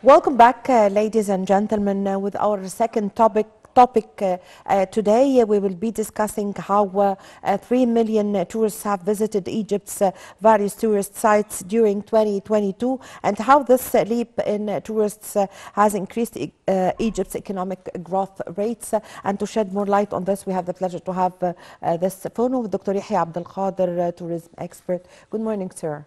Welcome back, ladies and gentlemen, with our second topic. Today we will be discussing how 3 million tourists have visited Egypt's various tourist sites during 2022 and how this leap in tourists has increased Egypt's economic growth rates. And to shed more light on this, we have the pleasure to have this phone with Dr. Yehia Abdel, Qader, tourism expert. Good morning, sir.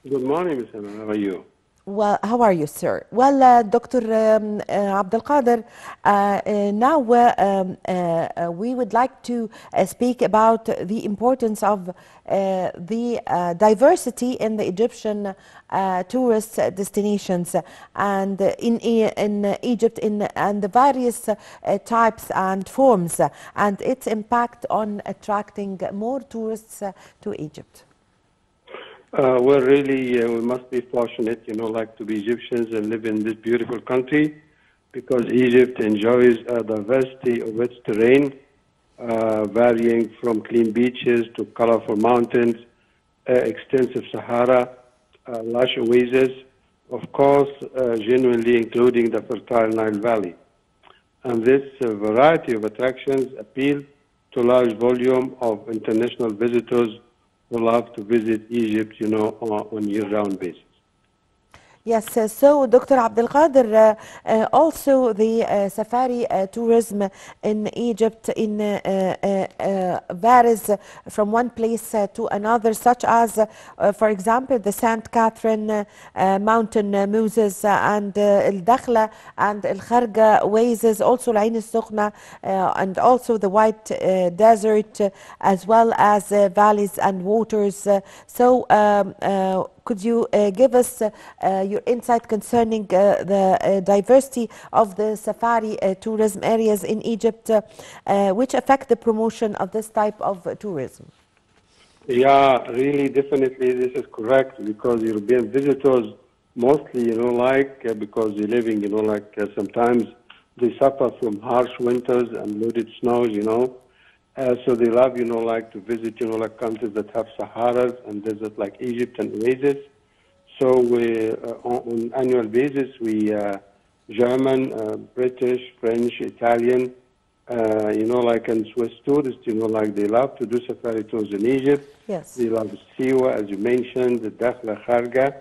Good morning, Ms. Emma. How are you? Well, how are you, sir? Well, Dr. Abdel Qader, now we would like to speak about the importance of the diversity in the Egyptian tourist destinations and in Egypt and the various types and forms and its impact on attracting more tourists to Egypt. Well, really, we must be fortunate, to be Egyptians and live in this beautiful country because Egypt enjoys a diversity of its terrain, varying from clean beaches to colorful mountains, extensive Sahara, lush oases, of course, genuinely including the fertile Nile Valley. And this variety of attractions appeal to large volume of international visitors who love to visit Egypt, on year-round basis. Yes, so Dr. Abdel Qader, also the safari tourism in Egypt varies from one place to another, such as, for example, the St. Catherine mountain mousses and El Dakhla and El Kharga oasis, also Al Ain al-Sukhna, and also the White Desert, as well as valleys and waters. Could you give us your insight concerning the diversity of the safari tourism areas in Egypt, which affect the promotion of this type of tourism? Yeah, really, definitely, this is correct because European visitors mostly, because they're living, sometimes they suffer from harsh winters and loaded snows, so they love, to visit, countries that have Saharas and desert like Egypt and oasis. So we, on annual basis, we German, British, French, Italian, and Swiss tourists, they love to do safari tours in Egypt. Yes. They love Siwa, as you mentioned, the Dakhla, Kharga,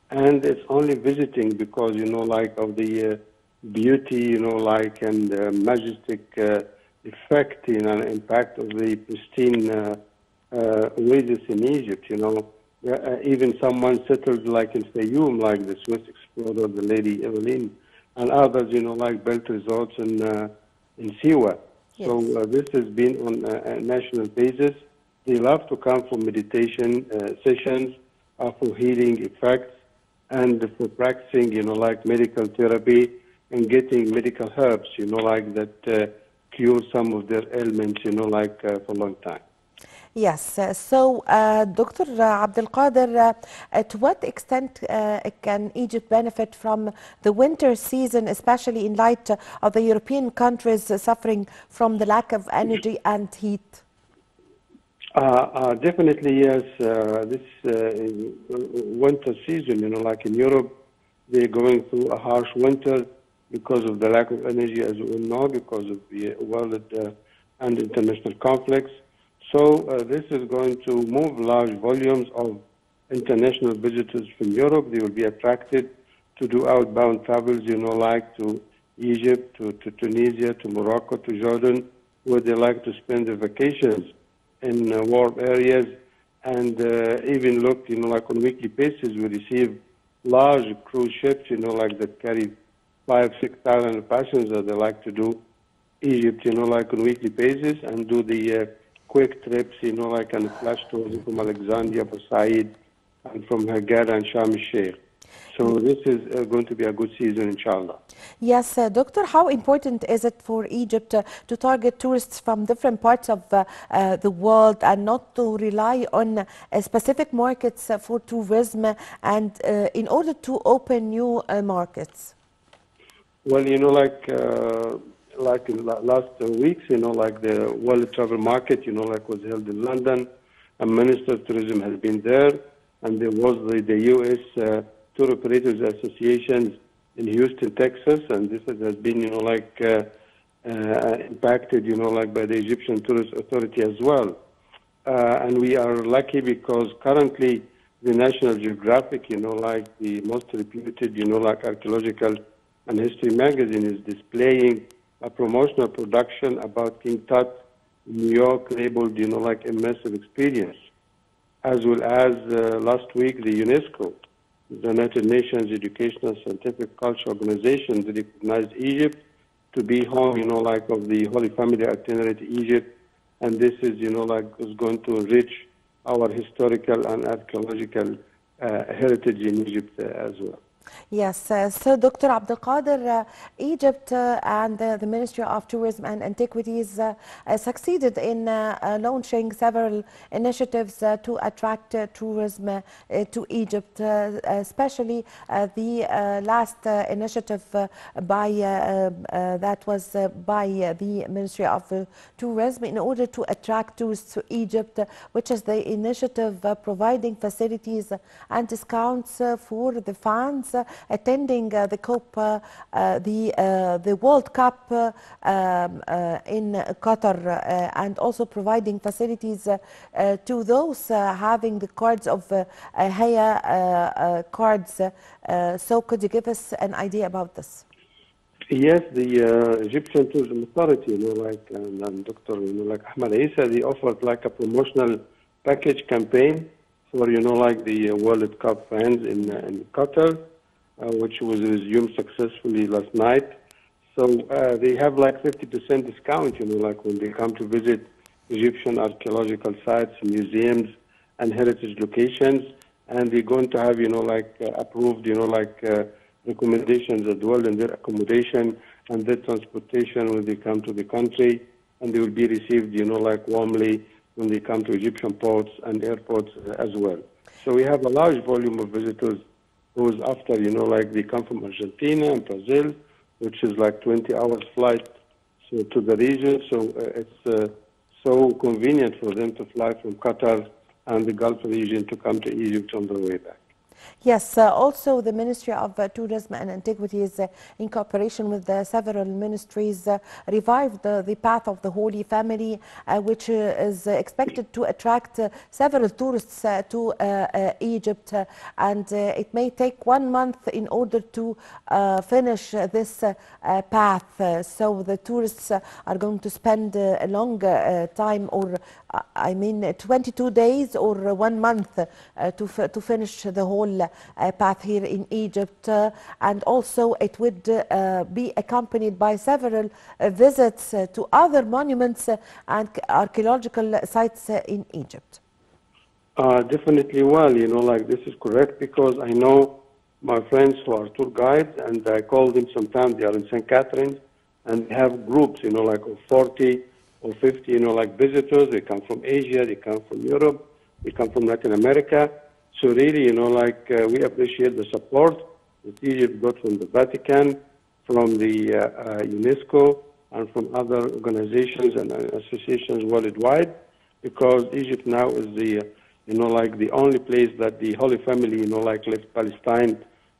and it's only visiting because, of the beauty, and majestic effect, impact of the pristine oasis in Egypt, even someone settled like in Fayoum, like the Swiss explorer, the Lady Evelyn, and others, built resorts in Siwa. Yes. So this has been on a national basis. They love to come for meditation sessions, for healing effects, and for practicing, medical therapy and getting medical herbs, that cure some of their ailments, for a long time. Yes. Dr. Abdel Qader, to what extent can Egypt benefit from the winter season, especially in light of the European countries suffering from the lack of energy and heat? Definitely, yes. This winter season, in Europe, they're going through a harsh winter because of the lack of energy, as we all know, because of the world and international conflicts. So this is going to move large volumes of international visitors from Europe. They will be attracted to do outbound travels, to Egypt, to Tunisia, to Morocco, to Jordan, where they like to spend their vacations in warm areas. And even look, on weekly basis, we receive large cruise ships, that carry 5,000-6,000 passengers that they like to do Egypt, on weekly basis and do the quick trips, and flash tours from Alexandria, Said, and from Hurghada and Sharm el-Sheikh. So this is going to be a good season, inshallah. Yes, Doctor, how important is it for Egypt to target tourists from different parts of the world and not to rely on specific markets for tourism and in order to open new markets? Well, like in last weeks, the World Travel Market, was held in London. A Minister of Tourism has been there, and there was the U.S. Tour Operators Association's in Houston, Texas, and this has been, impacted, by the Egyptian Tourist Authority as well. And we are lucky because currently the National Geographic, the most reputed, archaeological and history magazine is displaying a promotional production about King Tut in New York labeled, immersive experience, as well as last week the UNESCO, the United Nations Educational Scientific Culture Organization, recognized Egypt to be home, of the Holy Family itinerary to Egypt, and this is, is going to enrich our historical and archaeological heritage in Egypt as well. Yes, so Dr. Abdel Qader, Egypt and the Ministry of Tourism and Antiquities succeeded in launching several initiatives to attract tourism to Egypt, especially the last initiative that was by the Ministry of Tourism in order to attract tourists to Egypt, which is the initiative providing facilities and discounts for the fans attending the World Cup in Qatar, and also providing facilities to those having the cards of Yehia cards. So could you give us an idea about this? Yes, the Egyptian Tourism Authority, and Dr. Ahmed Isa, they offered a promotional package campaign for, the World Cup fans in Qatar, which was resumed successfully last night. So they have 50% discount, when they come to visit Egyptian archaeological sites, museums, and heritage locations. And they're going to have, approved, recommendations as well in their accommodation and their transportation when they come to the country. And they will be received, warmly when they come to Egyptian ports and airports as well. So we have a large volume of visitors who's after, they come from Argentina and Brazil, which is 20 hours flight to the region. So it's so convenient for them to fly from Qatar and the Gulf region to come to Egypt on their way back. Yes, also the Ministry of Tourism and Antiquities, in cooperation with several ministries, revived the Path of the Holy Family, which is expected to attract several tourists to Egypt, and it may take 1 month in order to finish this path. So the tourists are going to spend a long time, or 22 days or 1 month to finish the whole path here in Egypt, and also it would be accompanied by several visits to other monuments and archaeological sites in Egypt. Definitely, well, this is correct, because I know my friends who are tour guides, and I call them sometimes. They are in St. Catharines, and they have groups, of 40 or 50, visitors. They come from Asia, they come from Europe, they come from Latin America. So really, we appreciate the support that Egypt got from the Vatican, from the UNESCO, and from other organizations and associations worldwide, because Egypt now is the, the only place that the Holy Family, left Palestine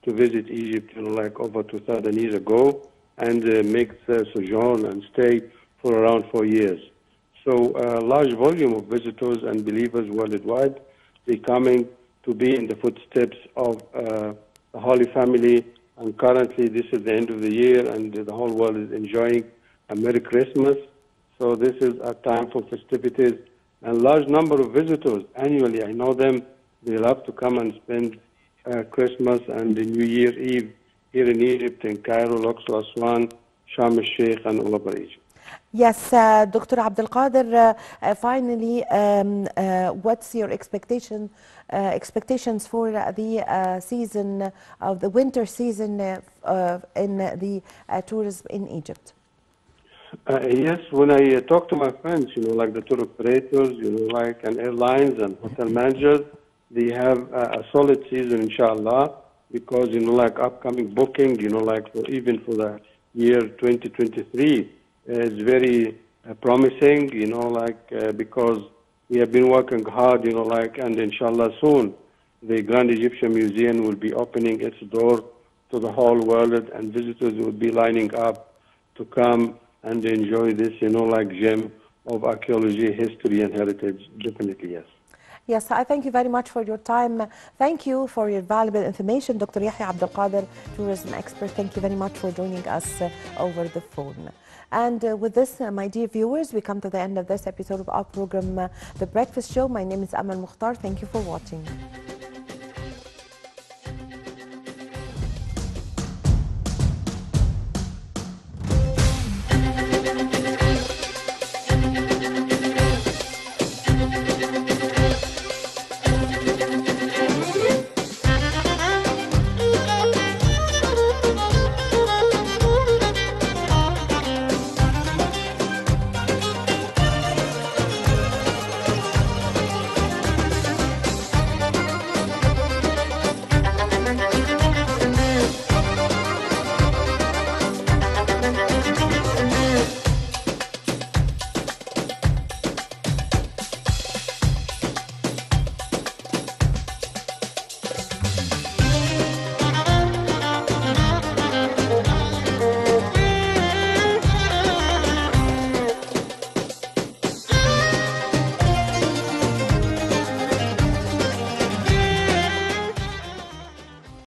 to visit Egypt, over 2,000 years ago, and make sojourn and stay for around 4 years. So a large volume of visitors and believers worldwide, they coming to be in the footsteps of the Holy Family. And currently, this is the end of the year, and the whole world is enjoying a Merry Christmas. So this is a time for festivities, and large number of visitors annually. I know them. They love to come and spend Christmas and the New Year Eve here in Egypt, in Cairo, Luxor, Aswan, Sharm el-Sheikh, and all over Egypt. Yes, Dr. Abdel Qader, finally, what's your expectations for the season of the winter season in the tourism in Egypt? Yes, when I talk to my friends, the tour operators, and airlines and hotel managers, they have a solid season, inshallah, because, upcoming booking, even for the year 2023, is very promising, because we have been working hard, and inshallah soon the Grand Egyptian Museum will be opening its door to the whole world, and visitors would be lining up to come and enjoy this, like gem of archaeology, history, and heritage. Definitely, yes. Yes, I thank you very much for your time. Thank you for your valuable information, Dr. Yehia Abdel Qader, tourism expert. Thank you very much for joining us over the phone. And with this, my dear viewers, we come to the end of this episode of our program, The Breakfast Show. My name is Amal Mukhtar. Thank you for watching.